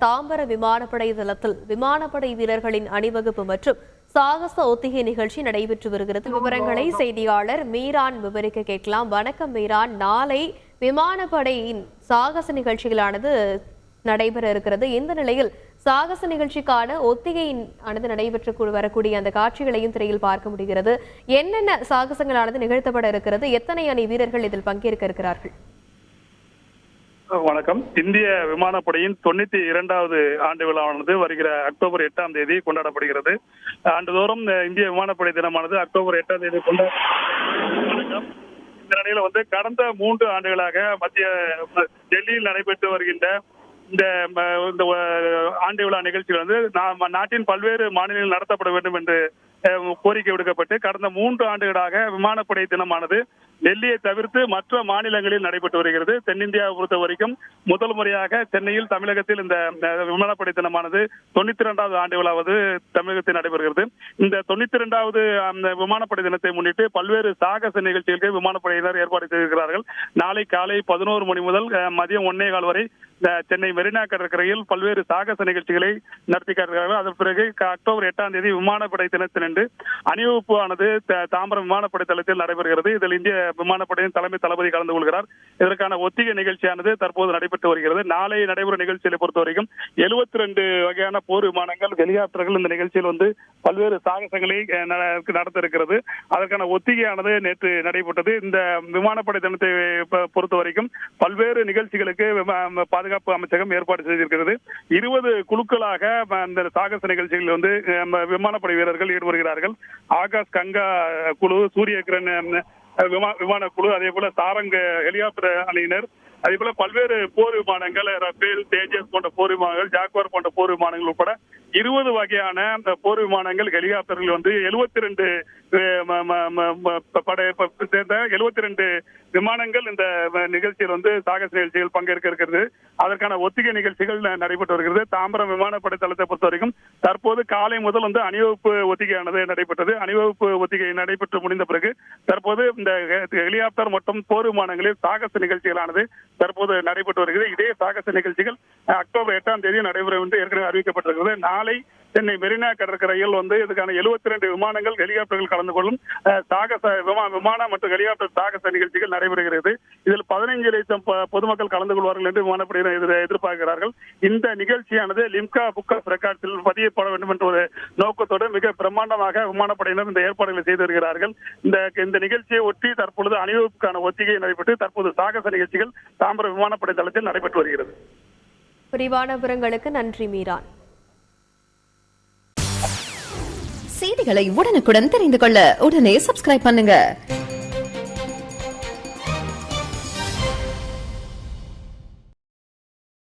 தாம்பர விமானப்படை தளத்தில் விமானப்படை வீரர்களின் அணிவகுப்பு மற்றும் சாகச ஒத்திகை நிகழ்ச்சி நடைபெற்று வருகிறது. விவரங்களை செய்தியாளர் மீரான் விவரிக்க கேட்கலாம். வணக்கம் மீரான். நாளை விமானப்படையின் சாகச நிகழ்ச்சிகளானது நடைபெற இருக்கிறது. இந்த நிலையில் சாகச நிகழ்ச்சிக்கான ஒத்திகையானது நடைபெற்று வரக்கூடிய அந்த காட்சிகளையும் திரையில் பார்க்க முடிகிறது. என்னென்ன சாகசங்களானது நிகழ்த்தப்பட இருக்கிறது? எத்தனை அணி வீரர்கள் இதில் பங்கேற்க இருக்கிறார்கள்? வணக்கம். இந்திய விமானப்படையின் 92வது ஆண்டு விழாவானது வருகிற அக்டோபர் 8ஆம் தேதி கொண்டாடப்படுகிறது. ஆண்டுதோறும் இந்திய விமானப்படை தினமானது அக்டோபர் 8ஆம் தேதி இந்த நிலையில கடந்த 3 ஆண்டுகளாக மத்திய டெல்லியில் நடைபெற்று வருகின்ற இந்த ஆண்டு விழா நிகழ்ச்சிகள் நாட்டின் பல்வேறு மாநிலங்களில் நடத்தப்பட வேண்டும் என்று கோரிக்கை விடுக்கப்பட்டு கடந்த 3 ஆண்டுகளாக விமானப்படை தினமானது டெல்லியை தவிர்த்து மற்ற மாநிலங்களில் நடைபெற்று வருகிறது. தென்னிந்தியாவை பொறுத்த வரைக்கும் முதல் முறையாக சென்னையில் தமிழகத்தில் இந்த விமானப்படை தினமானது 92வது ஆண்டு விழாவது தமிழகத்தில் நடைபெறுகிறது. இந்த 92வது விமானப்படை தினத்தை முன்னிட்டு பல்வேறு சாகச நிகழ்ச்சிகளுக்கு விமானப்படையினர் ஏற்பாடு செய்திருக்கிறார்கள். நாளை காலை 11 மணி முதல் மதியம் 1:15 வரை சென்னை மெரினா கடற்கரையில் பல்வேறு சாகச நிகழ்ச்சிகளை நடத்தி காட்டுகிறார்கள். அதன் பிறகு அக்டோபர் 8ஆம் தேதி விமானப்படை தினத்தினன்று அணிவகுப்பு ஆனது தாம்பரம் விமானப்படை தளத்தில் நடைபெறுகிறது. இதில் இந்திய விமானப்படையின் தலைமை தளபதி கலந்து கொள்கிறார். இதற்கான ஒத்திகை நிகழ்ச்சியானது தற்போது நடைபெற்று வருகிறது. நாளை நடைபெறும் நிகழ்ச்சியை பொறுத்த வரைக்கும் 72 வகையான போர் விமானங்கள், ஹெலிகாப்டர்கள் இந்த நிகழ்ச்சியில் பல்வேறு சாகசங்களை நடத்த இருக்கிறது. அதற்கான ஒத்திகையானது நேற்று நடைபெற்றது. இந்த விமானப்படை தினத்தை பொறுத்த வரைக்கும் பல்வேறு நிகழ்ச்சிகளுக்கு பாதுகாப்பு அமைச்சகம் ஏற்பாடு செய்திருக்கிறது. 20 குழுக்களாக இந்த சாகச நிகழ்ச்சிகளில் விமானப்படை வீரர்கள் ஈடுபடுகிறார்கள். ஆகாஷ் கங்கா குழு, சூரிய கிரண் விமான குழு, அதே போல சாரங்க ஹெலிகாப்டர் அணியினர், அதே போல பல்வேறு போர் விமானங்கள், ரஃபேல், தேஜஸ் போன்ற போர் விமானங்கள், ஜாக்வார் போன்ற போர் விமானங்கள் உட்பட 20 வகையான போர் விமானங்கள், ஹெலிகாப்டர்கள் 72 சேர்ந்த 72 விமானங்கள் இந்த நிகழ்ச்சியில் சாகச நிகழ்ச்சிகள் பங்கேற்க இருக்கிறது. அதற்கான ஒத்திகை நிகழ்ச்சிகள் நடைபெற்று வருகிறது. தாம்பரம் விமானப்படை தளத்தை பொறுத்த வரைக்கும் தற்போது காலை முதல் அணிவகுப்பு ஒத்திகையானது நடைபெற்றது. அணிவகுப்பு ஒத்திகை நடைபெற்று முடிந்த பிறகு தற்போது இந்த ஹெலிகாப்டர் மற்றும் போர் விமானங்களில் சாகச நிகழ்ச்சிகளானது தற்போது நடைபெற்று வருகிறது. இதே சாகச நிகழ்ச்சிகள் அக்டோபர் 8ஆம் தேதி நடைபெறும் என்று ஏற்கனவே அறிவிக்கப்பட்டிருக்கிறது. நாளை சென்னை மெரினா கடற்கரையில் இதுக்கான 72 விமானங்கள், ஹெலிகாப்டர்கள் கலந்து கொள்ளும் சாகச விமானம் மற்றும் ஹெலிகாப்டர் சாகச நிகழ்ச்சிகள் நடைபெறுகிறது. இதில் 15 லட்சம் பொதுமக்கள் கலந்து கொள்வார்கள் என்று விமானப்படையினர் எதிர்பார்க்கிறார்கள். இந்த நிகழ்ச்சியானது லிம்கா புக் ஆஃப் ரெக்கார்ட்ஸில் பதியப்பட வேண்டும் என்ற ஒரு நோக்கத்தோடு மிக பிரம்மாண்டமாக விமானப்படையினர் இந்த ஏற்பாடுகளை செய்து வருகிறார்கள். இந்த நிகழ்ச்சியை ஒட்டி தற்பொழுது அணிவகுப்புக்கான ஒத்திகை நடைபெற்று தற்போது சாகச நிகழ்ச்சிகள் தாம்பரம் விமானப்படை தளத்தில் நடைபெற்று வருகிறது. விரிவான விவரங்களுக்கு நன்றி மீரான். செய்திகளை உடனுக்குடன் தெரிந்து கொள்ள உடனே சப்ஸ்கிரைப் பண்ணுங்க.